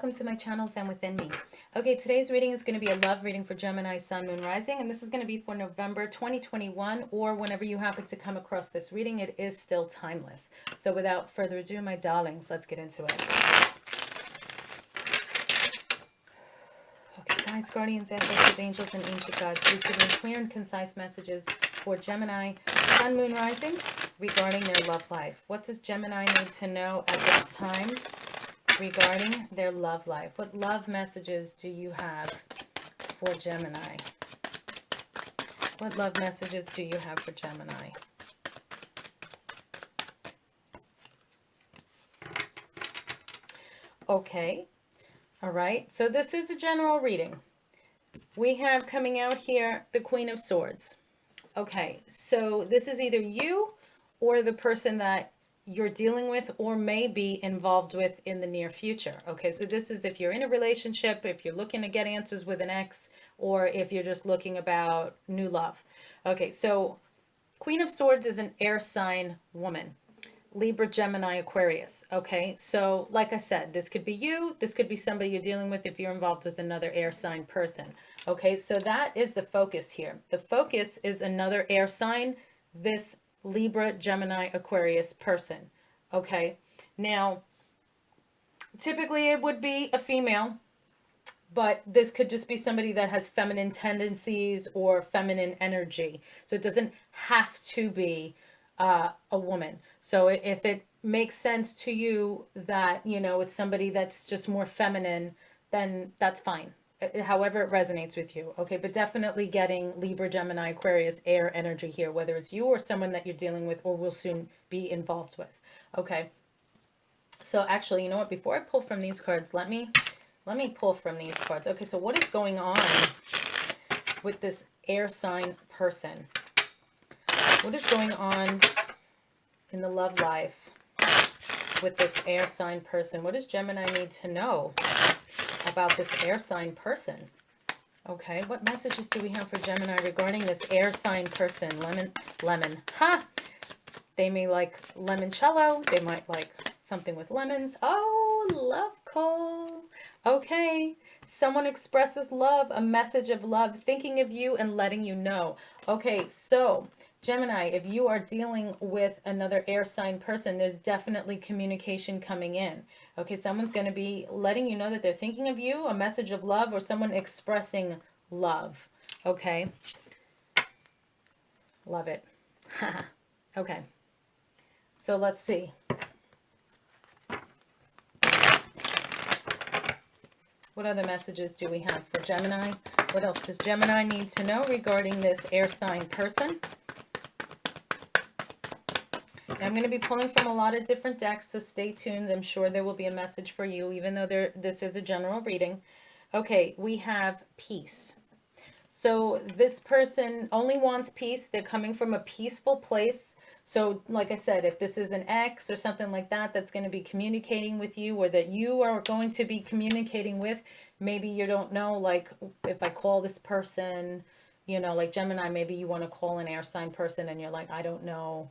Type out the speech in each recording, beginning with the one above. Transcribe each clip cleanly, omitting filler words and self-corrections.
welcome to my channel, Zen Within Me. Okay, today's reading is going to be a love reading for Gemini, Sun, Moon, Rising, and this is going to be for November 2021, or whenever you happen to come across this reading, it is still timeless. So without further ado, my darlings, let's get into it. Okay, guys, guardians, ancestors, angels, and ancient gods, please give me clear and concise messages for Gemini, Sun, Moon, Rising regarding their love life. What does Gemini need to know at this time regarding their love life? What love messages do you have for Gemini? What love messages do you have for Gemini? Okay. All right. So this is a general reading. We have coming out here the Queen of Swords. Okay. So this is either you or the person that you're dealing with or may be involved with in the near future. Okay, so this is if you're in a relationship, if you're looking to get answers with an ex, or if you're just looking about new love. Okay, so Queen of Swords is an air sign woman. Libra, Gemini, Aquarius. Okay, so like I said, this could be you, this could be somebody you're dealing with if you're involved with another air sign person. Okay, so that is the focus here. The focus is another air sign, this Libra, Gemini, Aquarius person. Okay, now typically it would be a female, but this could just be somebody that has feminine tendencies or feminine energy. So it doesn't have to be a woman. So if it makes sense to you that, you know, it's somebody that's just more feminine, then that's fine. However it resonates with you. Okay, but definitely getting Libra, Gemini, Aquarius, air energy here, whether it's you or someone that you're dealing with or will soon be involved with. Okay, so actually, you know what, before I pull from these cards, let me pull from these cards. Okay, so what is going on with this air sign person? What is going on in the love life with this air sign person? What does Gemini need to know about this air sign person? Okay, what messages do we have for Gemini regarding this air sign person? Lemon. Ha! They may like limoncello. They might like something with lemons. Oh, love call. Okay, someone expresses love, a message of love, thinking of you and letting you know. Okay, so Gemini, if you are dealing with another air sign person, there's definitely communication coming in. Okay, someone's going to be letting you know that they're thinking of you, a message of love, or someone expressing love. Okay. Love it. Okay. So let's see. What other messages do we have for Gemini? What else does Gemini need to know regarding this air sign person? I'm going to be pulling from a lot of different decks, so stay tuned. I'm sure there will be a message for you, even though this is a general reading. Okay, we have peace. So this person only wants peace. They're coming from a peaceful place. So like I said, if this is an ex or something like that, that's going to be communicating with you, or that you are going to be communicating with, maybe you don't know, like if I call this person, you know, like Gemini, maybe you want to call an air sign person and you're like, I don't know.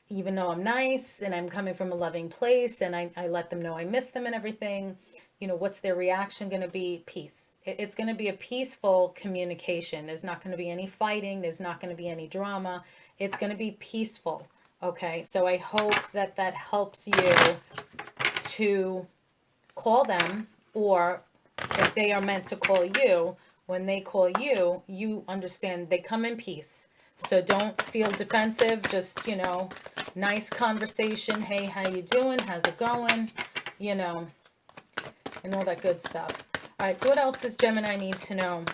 Even though I'm nice and I'm coming from a loving place and I let them know I miss them and everything, you know, what's their reaction going to be? Peace. It's going to be a peaceful communication. There's not going to be any fighting. There's not going to be any drama. It's going to be peaceful. Okay, so I hope that that helps you to call them, or if they are meant to call you, when they call you, you understand they come in peace. So don't feel defensive, just, you know, nice conversation. Hey, how you doing? How's it going? You know, and all that good stuff. All right, so what else does Gemini need to know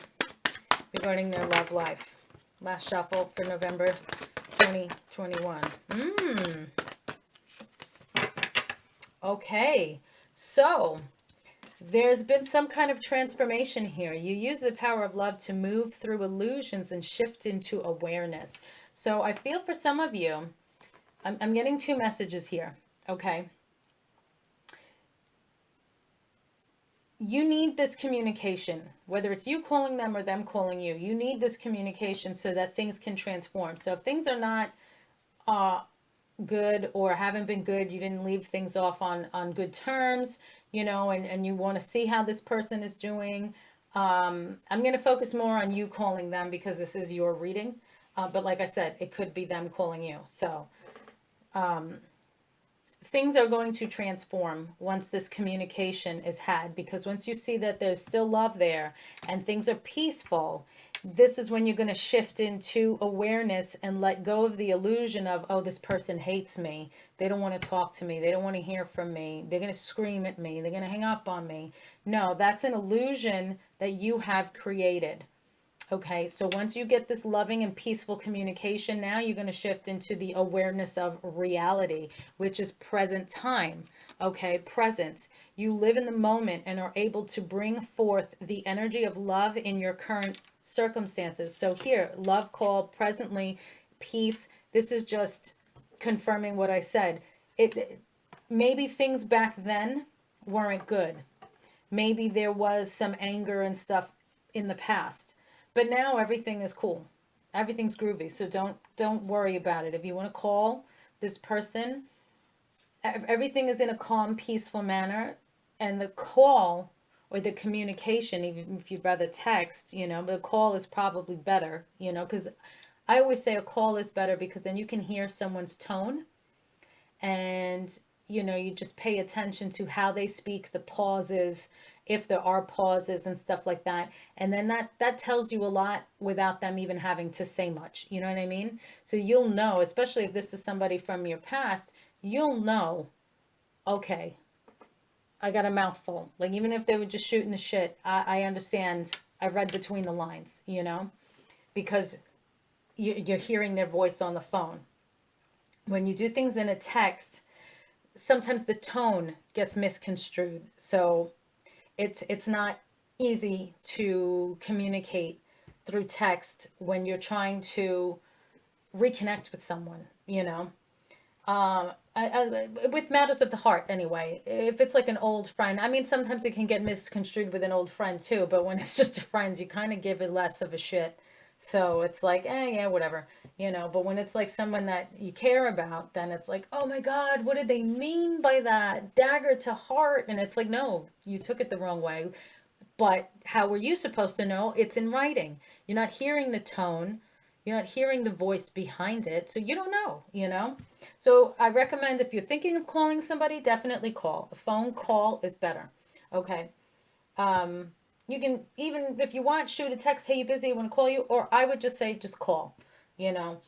regarding their love life? Last shuffle for November 2021. Okay, so there's been some kind of transformation here. You use the power of love to move through illusions and shift into awareness. So I feel for some of you, I'm getting two messages here, okay? You need this communication, whether it's you calling them or them calling you. You need this communication so that things can transform. So if things are not good or haven't been good. You didn't leave things off on good terms, you know, and you want to see how this person is doing. I'm going to focus more on you calling them because this is your reading. But like I said, it could be them calling you. So things are going to transform once this communication is had, because once you see that there's still love there and things are peaceful, this is when you're going to shift into awareness and let go of the illusion of, oh, this person hates me. They don't want to talk to me. They don't want to hear from me. They're going to scream at me. They're going to hang up on me. No, that's an illusion that you have created. Okay, so once you get this loving and peaceful communication, now you're going to shift into the awareness of reality, which is present time. Okay, presence. You live in the moment and are able to bring forth the energy of love in your current circumstances. So here, love call, presently, peace. This is just confirming what I said. It maybe things back then weren't good. Maybe there was some anger and stuff in the past. But now everything is cool. Everything's groovy. So don't worry about it. If you want to call this person, everything is in a calm, peaceful manner. And the call or the communication, even if you'd rather text, you know, but a call is probably better, you know, because I always say a call is better because then you can hear someone's tone and you know, you just pay attention to how they speak, the pauses, if there are pauses and stuff like that. And then that tells you a lot without them even having to say much. You know what I mean? So you'll know, especially if this is somebody from your past, you'll know, okay, I got a mouthful. Like even if they were just shooting the shit, I understand. I read between the lines, you know, because you're hearing their voice on the phone. When you do things in a text, sometimes the tone gets misconstrued. So it's not easy to communicate through text when you're trying to reconnect with someone, you know. With matters of the heart anyway. If it's like an old friend, I mean, sometimes it can get misconstrued with an old friend too, but when it's just a friend, you kind of give it less of a shit. So it's like, yeah, whatever, you know. But when it's like someone that you care about, then it's like, oh my God, what did they mean by that? Dagger to heart. And it's like, no, you took it the wrong way. But how were you supposed to know? It's in writing. You're not hearing the tone. You're not hearing the voice behind it. So you don't know, you know? So I recommend if you're thinking of calling somebody, definitely call. A phone call is better. Okay. You can, even if you want, shoot a text, hey, you busy, I want to call you. Or I would just say, just call, you know?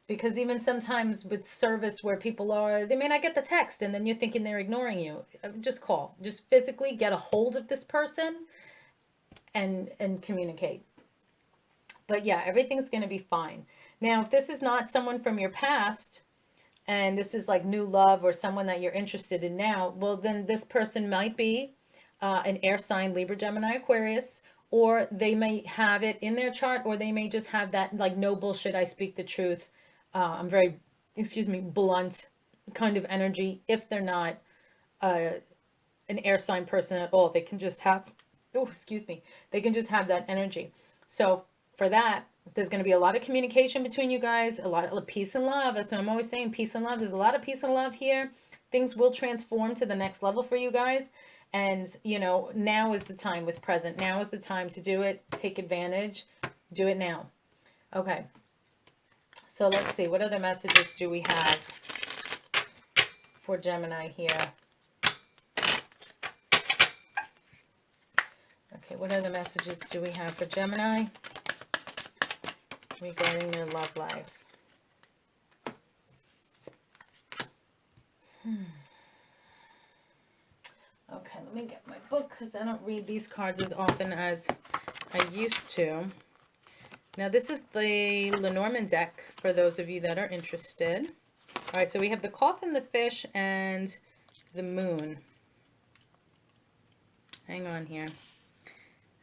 Because even sometimes with service where people are, they may not get the text and then you're thinking they're ignoring you. Just call. Just physically get a hold of this person and communicate. But yeah, everything's going to be fine. Now, if this is not someone from your past and this is like new love or someone that you're interested in now, well, then this person might be an air sign, Libra, Gemini, Aquarius, or they may have it in their chart, or they may just have that like no bullshit, I speak the truth. I'm very, blunt kind of energy. If they're not an air sign person at all, they can just have, they can just have that energy. So for that, there's going to be a lot of communication between you guys, a lot of peace and love. That's what I'm always saying, peace and love. There's a lot of peace and love here. Things will transform to the next level for you guys. And, you know, now is the time with present. Now is the time to do it. Take advantage. Do it now. Okay. So let's see. What other messages do we have for Gemini here? Okay, what other messages do we have for Gemini regarding their love life? Okay, let me get my book because I don't read these cards as often as I used to. Now, this is the Lenormand deck for those of you that are interested. All right, so we have the Coffin, the Fish, and the Moon. Hang on here.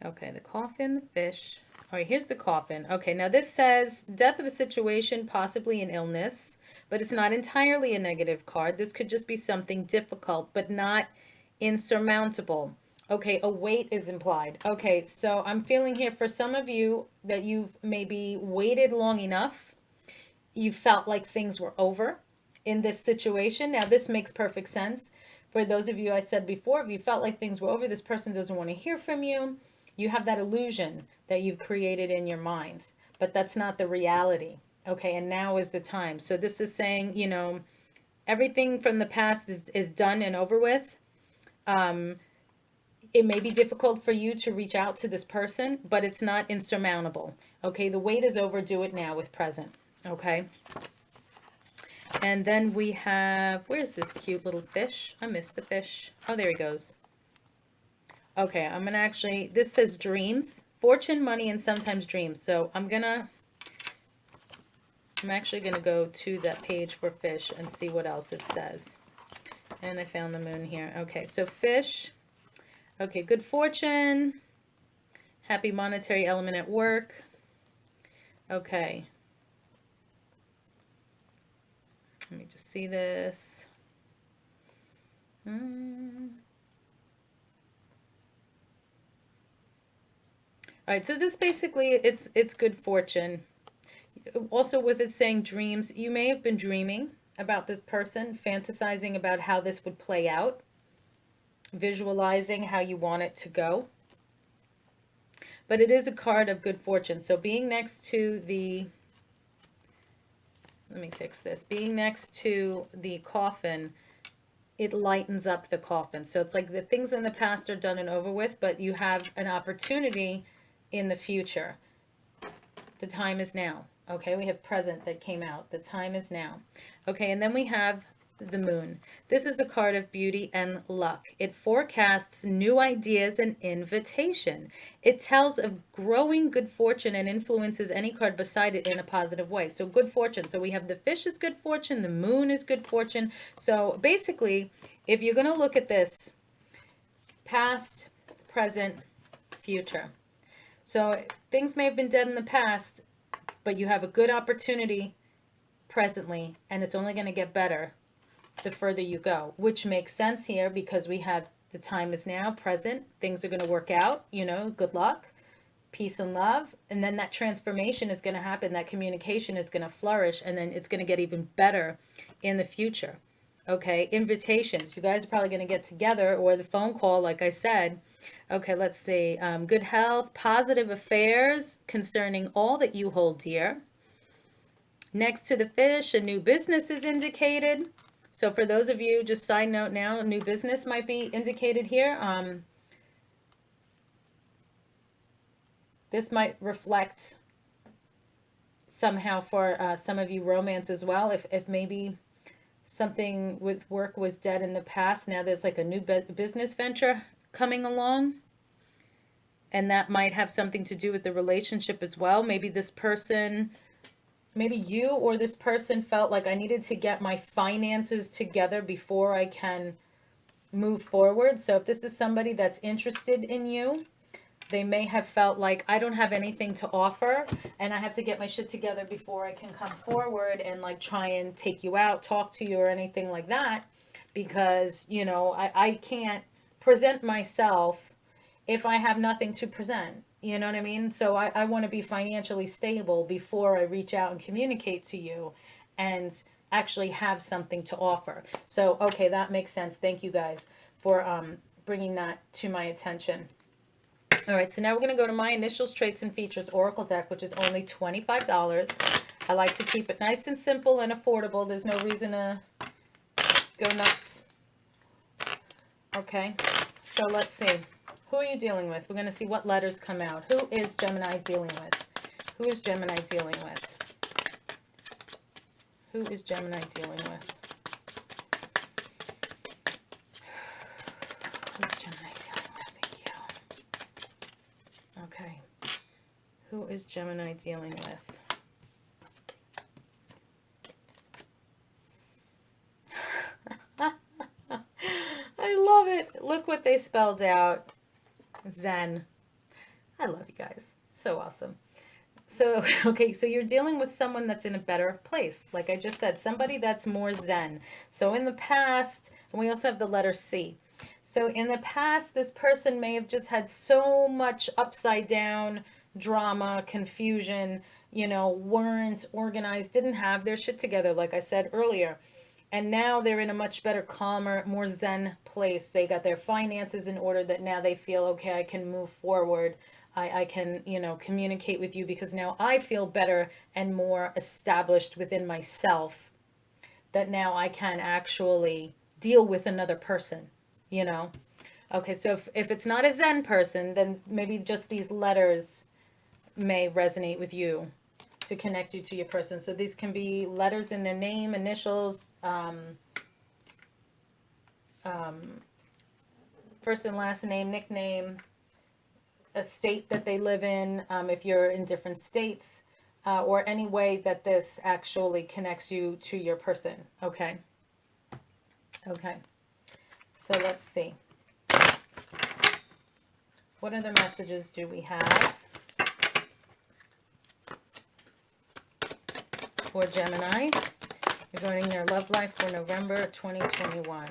Okay, the Coffin, the Fish. All right, here's the Coffin. Okay, now this says death of a situation, possibly an illness, but it's not entirely a negative card. This could just be something difficult, but not insurmountable. Okay, a weight is implied. Okay, so I'm feeling here for some of you that you've maybe waited long enough. You felt like things were over in this situation. Now, this makes perfect sense. For those of you, I said before, if you felt like things were over, this person doesn't want to hear from you, you have that illusion that you've created in your mind. But that's not the reality. Okay, and now is the time. So this is saying, you know, everything from the past is done and over with. It may be difficult for you to reach out to this person, but it's not insurmountable. Okay, the wait is over. Do it now with present. Okay. And then we have, where's this cute little fish? I missed the fish. Oh, there he goes. Okay, I'm going to actually, this says dreams, fortune, money, and sometimes dreams. So I'm actually going to go to that page for fish and see what else it says. And I found the moon here. Okay, so fish. Okay, good fortune. Happy monetary element at work. Okay. Let me just see this. All right, so this basically, it's good fortune. Also with it saying dreams, you may have been dreaming about this person, fantasizing about how this would play out, visualizing how you want it to go. But it is a card of good fortune. So being next to the, let me fix this, being next to the coffin, it lightens up the coffin. So it's like the things in the past are done and over with, but you have an opportunity in the future. The time is now. Okay, we have present that came out. The time is now. Okay, and then we have the moon. This is a card of beauty and luck. It forecasts new ideas and invitation. It tells of growing good fortune and influences any card beside it in a positive way. So good fortune. So we have the fish is good fortune. The moon is good fortune. So basically, if you're going to look at this, past, present, future. So things may have been dead in the past, but you have a good opportunity presently, and it's only going to get better the further you go, which makes sense here because we have the time is now, present, things are going to work out, you know, good luck, peace and love, and then that transformation is going to happen, that communication is going to flourish, and then it's going to get even better in the future. Okay, invitations, you guys are probably going to get together, or the phone call, like I said. Okay, let's see, good health, positive affairs concerning all that you hold dear. Next to the fish, a new business is indicated. So for those of you, just side note now, a new business might be indicated here. This might reflect somehow for some of you romance as well. If maybe something with work was dead in the past, now there's like a new business venture coming along. And that might have something to do with the relationship as well. Maybe this person, maybe you or this person felt like I needed to get my finances together before I can move forward. So if this is somebody that's interested in you, they may have felt like I don't have anything to offer and I have to get my shit together before I can come forward and like try and take you out, talk to you or anything like that. Because, you know, I can't present myself if I have nothing to present. You know what I mean? So I want to be financially stable before I reach out and communicate to you and actually have something to offer. So, okay, that makes sense. Thank you guys for bringing that to my attention. All right, so now we're going to go to my initials, traits, and features Oracle deck, which is only $25. I like to keep it nice and simple and affordable. There's no reason to go nuts. Okay, so let's see. Who are you dealing with? We're going to see what letters come out. Who is Gemini dealing with? Who is Gemini dealing with? Who is Gemini dealing with? Who's Gemini dealing with? Thank you. Okay. Who is Gemini dealing with? I love it. Look what they spelled out. Zen. I love you guys. So awesome. So, okay, so you're dealing with someone that's in a better place. Like I just said, somebody that's more Zen. So in the past, and we also have the letter C. So in the past, this person may have just had so much upside down drama, confusion, you know, weren't organized, didn't have their shit together, like I said earlier. And now they're in a much better, calmer, more zen place. They got their finances in order, that now they feel, okay, I can move forward. I can, you know, communicate with you because now I feel better and more established within myself, that now I can actually deal with another person, you know? Okay, so if it's not a Zen person, then maybe just these letters may resonate with you to connect you to your person. So these can be letters in their name, initials, first and last name, nickname, a state that they live in, if you're in different states, or any way that this actually connects you to your person. Okay. Okay. So let's see. What other messages do we have for Gemini regarding their love life for November 2021?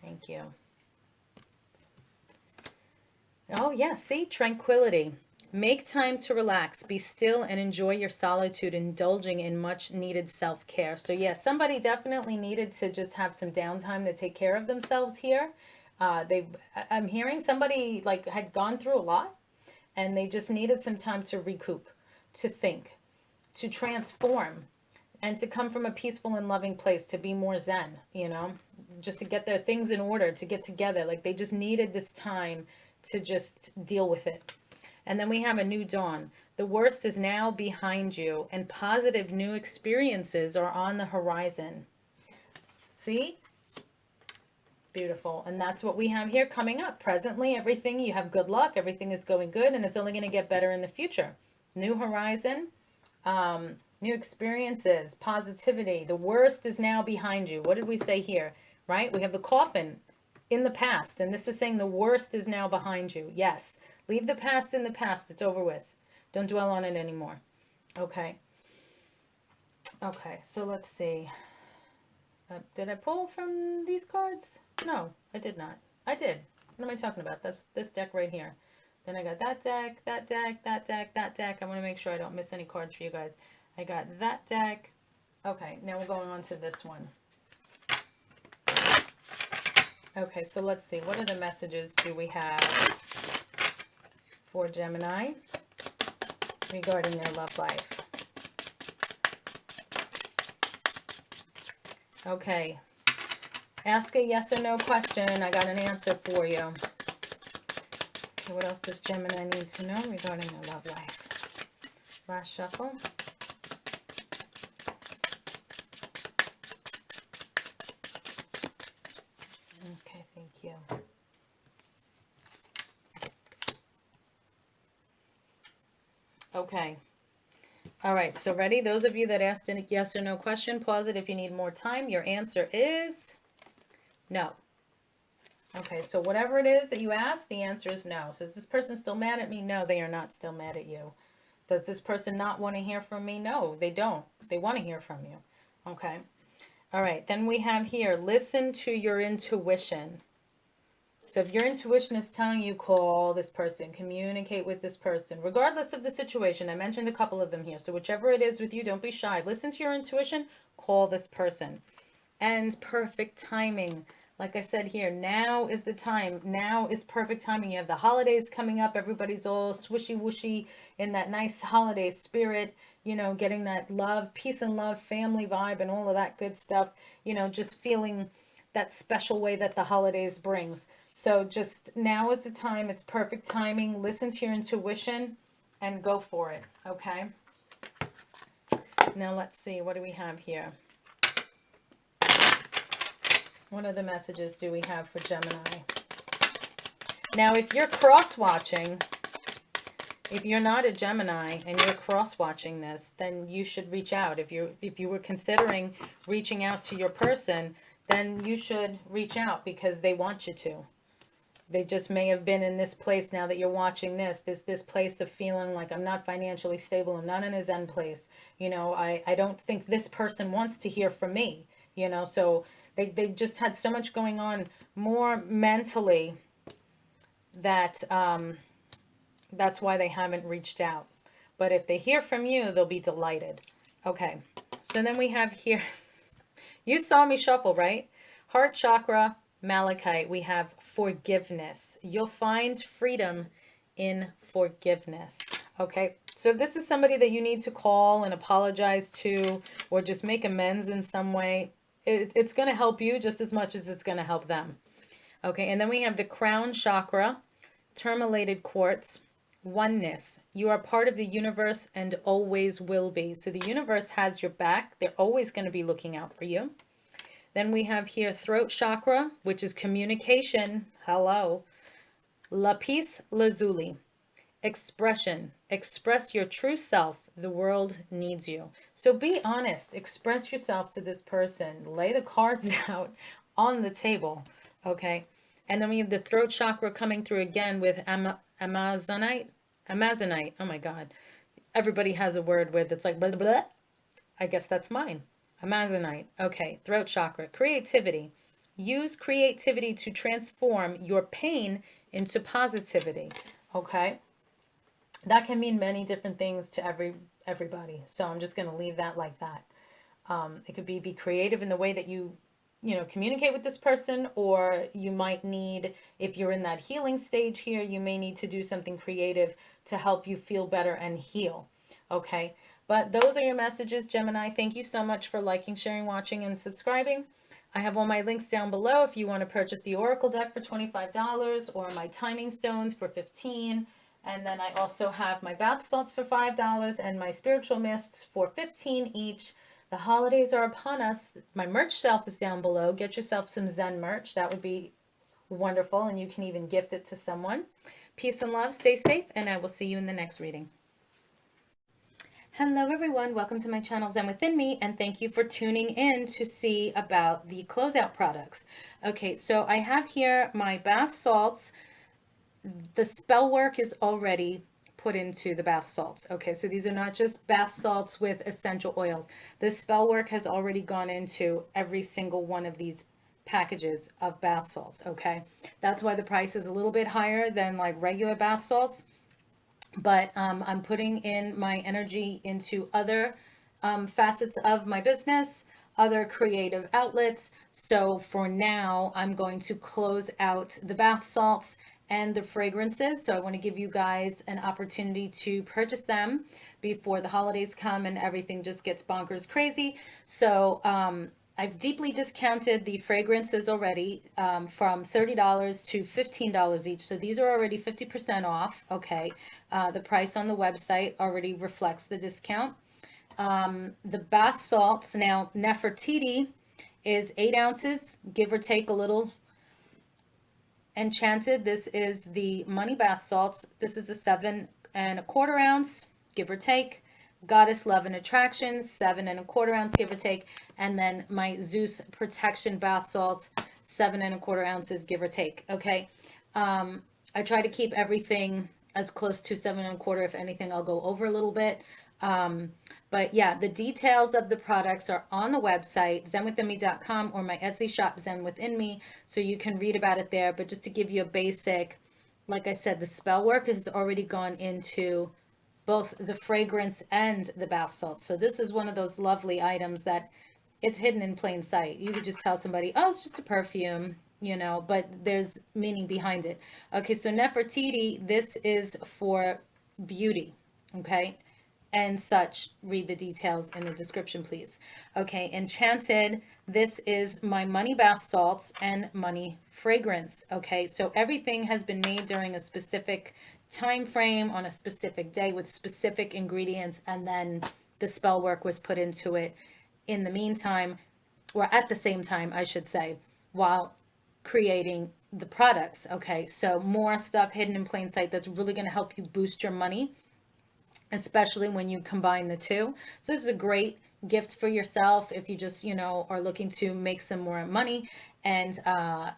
Thank you. Oh, yeah, see? Tranquility. Make time to relax, be still, and enjoy your solitude, indulging in much needed self-care. So, yeah, somebody definitely needed to just have some downtime to take care of themselves here. I'm hearing somebody like had gone through a lot, and they just needed some time to recoup, to think, to transform, and to come from a peaceful and loving place, to be more zen, you know, just to get their things in order, to get together. Like they just needed this time to just deal with it. And then we have a new dawn. The worst is now behind you, and positive new experiences are on the horizon. See? Beautiful. And that's what we have here coming up. Presently, everything, you have good luck, everything is going good, and it's only going to get better in the future. New horizon, new experiences, positivity. The worst is now behind you. What did we say here? Right? We have the coffin in the past, and this is saying the worst is now behind you. Yes. Leave the past in the past. It's over with. Don't dwell on it anymore. Okay. Okay, so let's see. Did I pull from these cards? No, I did not. I did. What am I talking about? That's this deck right here. Then I got that deck, that deck, that deck, that deck. I want to make sure I don't miss any cards for you guys. I got that deck. Okay, now we're going on to this one. Okay, so let's see. What other messages do we have for Gemini regarding their love life? Okay. Ask a yes or no question. I got an answer for you. Okay, what else does Gemini need to know regarding their love life? Last shuffle. Okay, thank you. Okay. All right, so ready? Those of you that asked a yes or no question, pause it if you need more time. Your answer is no. Okay, so whatever it is that you asked, the answer is no. So is this person still mad at me? No, they are not still mad at you. Does this person not want to hear from me? No, they don't. They want to hear from you. Okay. All right, then we have here, listen to your intuition. So if your intuition is telling you, call this person, communicate with this person, regardless of the situation. I mentioned a couple of them here. So whichever it is with you, don't be shy. Listen to your intuition, call this person. And perfect timing. Like I said here, now is the time. Now is perfect timing. You have the holidays coming up. Everybody's all swishy-whooshy in that nice holiday spirit, you know, getting that love, peace and love, family vibe and all of that good stuff, you know, just feeling that special way that the holidays brings. So just now is the time. It's perfect timing. Listen to your intuition and go for it, okay? Now let's see. What do we have here? What other messages do we have for Gemini? Now, if you're cross-watching, if you're not a Gemini and you're cross-watching this, then you should reach out. If you were considering reaching out to your person, then you should reach out because they want you to. They just may have been in this place now that you're watching this place of feeling like I'm not financially stable. I'm not in a Zen place. You know, I don't think this person wants to hear from me, you know, so they just had so much going on more mentally that that's why they haven't reached out. But if they hear from you, they'll be delighted. Okay, so then we have here, You saw me shuffle, right? Heart chakra, malachite, we have forgiveness. You'll find freedom in forgiveness. Okay, so if this is somebody that you need to call and apologize to, or just make amends in some way, it's going to help you just as much as it's going to help them. Okay, and then we have the crown chakra, tourmalated quartz, oneness. You are part of the universe and always will be. So the universe has your back. They're always going to be looking out for you. Then we have here throat chakra, which is communication. Hello. Lapis lazuli, expression. Express your true self. The world needs you. So be honest. Express yourself to this person. Lay the cards out on the table. Okay. And then we have the throat chakra coming through again with Amazonite. Amazonite. Oh my God. Everybody has a word with it's like blah, blah, blah. I guess that's mine. Amazonite. Okay. Throat chakra. Creativity. Use creativity to transform your pain into positivity. Okay. That can mean many different things to everybody. So I'm just going to leave that like that. It could be creative in the way that you communicate with this person, or you might need, if you're in that healing stage here, you may need to do something creative to help you feel better and heal. Okay. But those are your messages, Gemini. Thank you so much for liking, sharing, watching, and subscribing. I have all my links down below if you want to purchase the Oracle deck for $25 or my timing stones for $15. And then I also have my bath salts for $5 and my spiritual mists for $15 each. The holidays are upon us. My merch shelf is down below. Get yourself some Zen merch. That would be wonderful. And you can even gift it to someone. Peace and love. Stay safe. And I will see you in the next reading. Hello everyone, welcome to my channel Zen Within Me, and thank you for tuning in to see about the closeout products. Okay, so I have here my bath salts. The spell work is already put into the bath salts. Okay, so these are not just bath salts with essential oils. The spell work has already gone into every single one of these packages of bath salts. Okay, that's why the price is a little bit higher than like regular bath salts. But I'm putting in my energy into other facets of my business, other creative outlets. So for now, I'm going to close out the bath salts and the fragrances. So I want to give you guys an opportunity to purchase them before the holidays come and everything just gets bonkers crazy. So I've deeply discounted the fragrances already from $30 to $15 each. So these are already 50% off. Okay. The price on the website already reflects the discount. The bath salts, now Nefertiti is 8 ounces, give or take a little. Enchanted, this is the money bath salts. This is a 7 1/4 ounce, give or take. Goddess Love and Attraction, 7 1/4 ounce, give or take. And then my Zeus Protection bath salts, 7 1/4 ounces, give or take. Okay. I try to keep everything as close to 7 1/4. If anything, I'll go over a little bit. But yeah, the details of the products are on the website, zenwithinme.com, or my Etsy shop, Zen Within Me. So you can read about it there. But just to give you a basic, like I said, the spell work has already gone into both the fragrance and the bath salts. So this is one of those lovely items that it's hidden in plain sight. You could just tell somebody, oh, it's just a perfume, but there's meaning behind it. Okay, so Nefertiti, this is for beauty, okay? And such. Read the details in the description, please. Okay, Enchanted, this is my money bath salts and money fragrance. Okay, so everything has been made during a specific time frame on a specific day with specific ingredients, and then the spell work was put into it in the meantime, or at the same time, I should say, while creating the products. Okay, so more stuff hidden in plain sight that's really going to help you boost your money, especially when you combine the two. So this is a great gift for yourself if you just, are looking to make some more money. And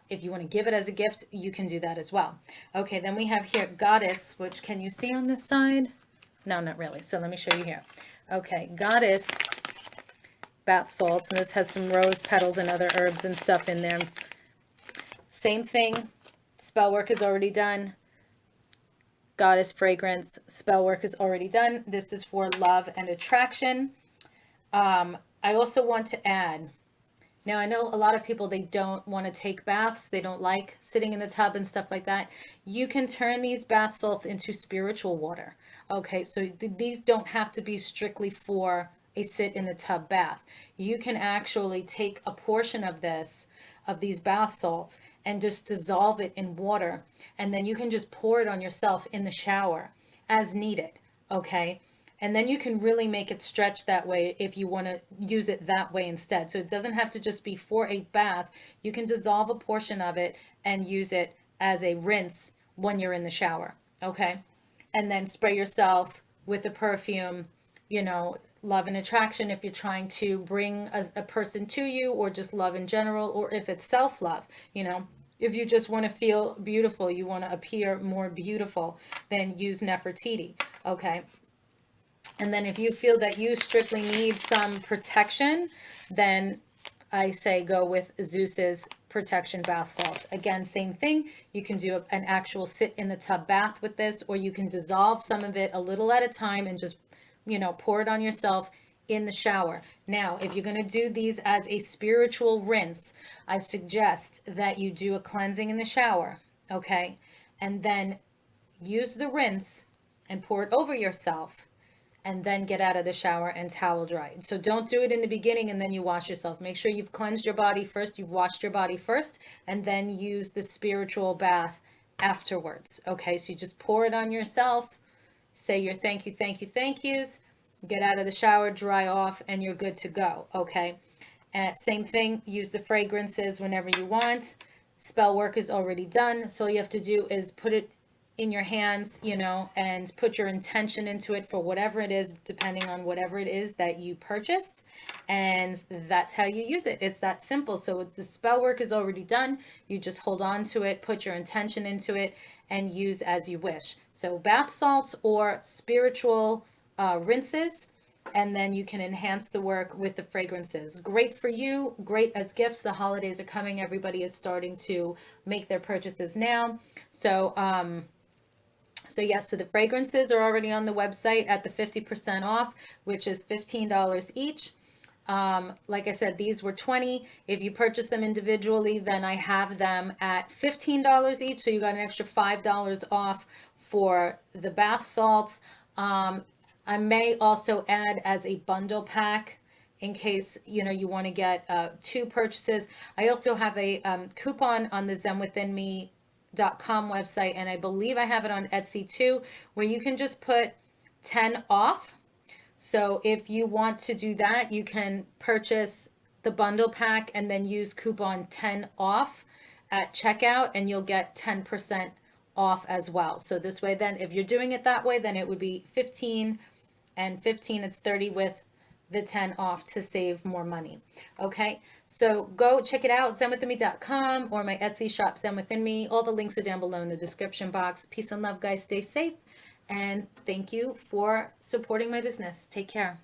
if you want to give it as a gift, you can do that as well. Okay, then we have here Goddess, which can you see on this side? No, not really. So let me show you here. Okay, Goddess bath salts, and this has some rose petals and other herbs and stuff in there. Same thing. Spell work is already done. Goddess fragrance, spell work is already done. This is for love and attraction. I also want to add, Now, I know a lot of people, they don't want to take baths. They don't like sitting in the tub and stuff like that. You can turn these bath salts into spiritual water. Okay, so these don't have to be strictly for a sit in the tub bath. You can actually take a portion of this, of these bath salts, and just dissolve it in water. And then you can just pour it on yourself in the shower as needed. Okay. And then you can really make it stretch that way if you want to use it that way instead. So it doesn't have to just be for a bath. You can dissolve a portion of it and use it as a rinse when you're in the shower. Okay. And then spray yourself with a perfume, love and attraction if you're trying to bring a person to you, or just love in general, or if it's self-love, if you just want to feel beautiful, you want to appear more beautiful, then use Nefertiti. Okay. And then if you feel that you strictly need some protection, then I say go with Zeus's protection bath salts. Again, same thing. You can do an actual sit in the tub bath with this, or you can dissolve some of it a little at a time and just, pour it on yourself in the shower. Now, if you're going to do these as a spiritual rinse, I suggest that you do a cleansing in the shower, okay? And then use the rinse and pour it over yourself, and then get out of the shower and towel dry. So don't do it in the beginning and then you wash yourself. Make sure you've cleansed your body first, you've washed your body first, and then use the spiritual bath afterwards. Okay, so you just pour it on yourself, say your thank you, thank you, thank yous, get out of the shower, dry off, and you're good to go. Okay, and same thing, use the fragrances whenever you want. Spell work is already done, so all you have to do is put it in your hands, and put your intention into it for whatever it is, depending on whatever it is that you purchased. And that's how you use it. It's that simple. So the spell work is already done. You just hold on to it, put your intention into it, and use as you wish. So bath salts or spiritual rinses, and then you can enhance the work with the fragrances. Great for you, great as gifts. The holidays are coming. Everybody is starting to make their purchases now. So yes, so the fragrances are already on the website at the 50% off, which is $15 each. Like I said, these were $20. If you purchase them individually, then I have them at $15 each. So you got an extra $5 off for the bath salts. I may also add as a bundle pack in case, you want to get 2 purchases. I also have a coupon on the zenwithinme.com website, and I believe I have it on Etsy too, where you can just put 10 off. So if you want to do that, you can purchase the bundle pack and then use coupon 10 off at checkout, and you'll get 10% off as well. So this way, then if you're doing it that way, then it would be 15 and 15, it's 30 with the 10 off to save more money. Okay, so go check it out, zenwithinme.com, or my Etsy shop, Zen Within Me. All the links are down below in the description box. Peace and love, guys. Stay safe, and thank you for supporting my business. Take care.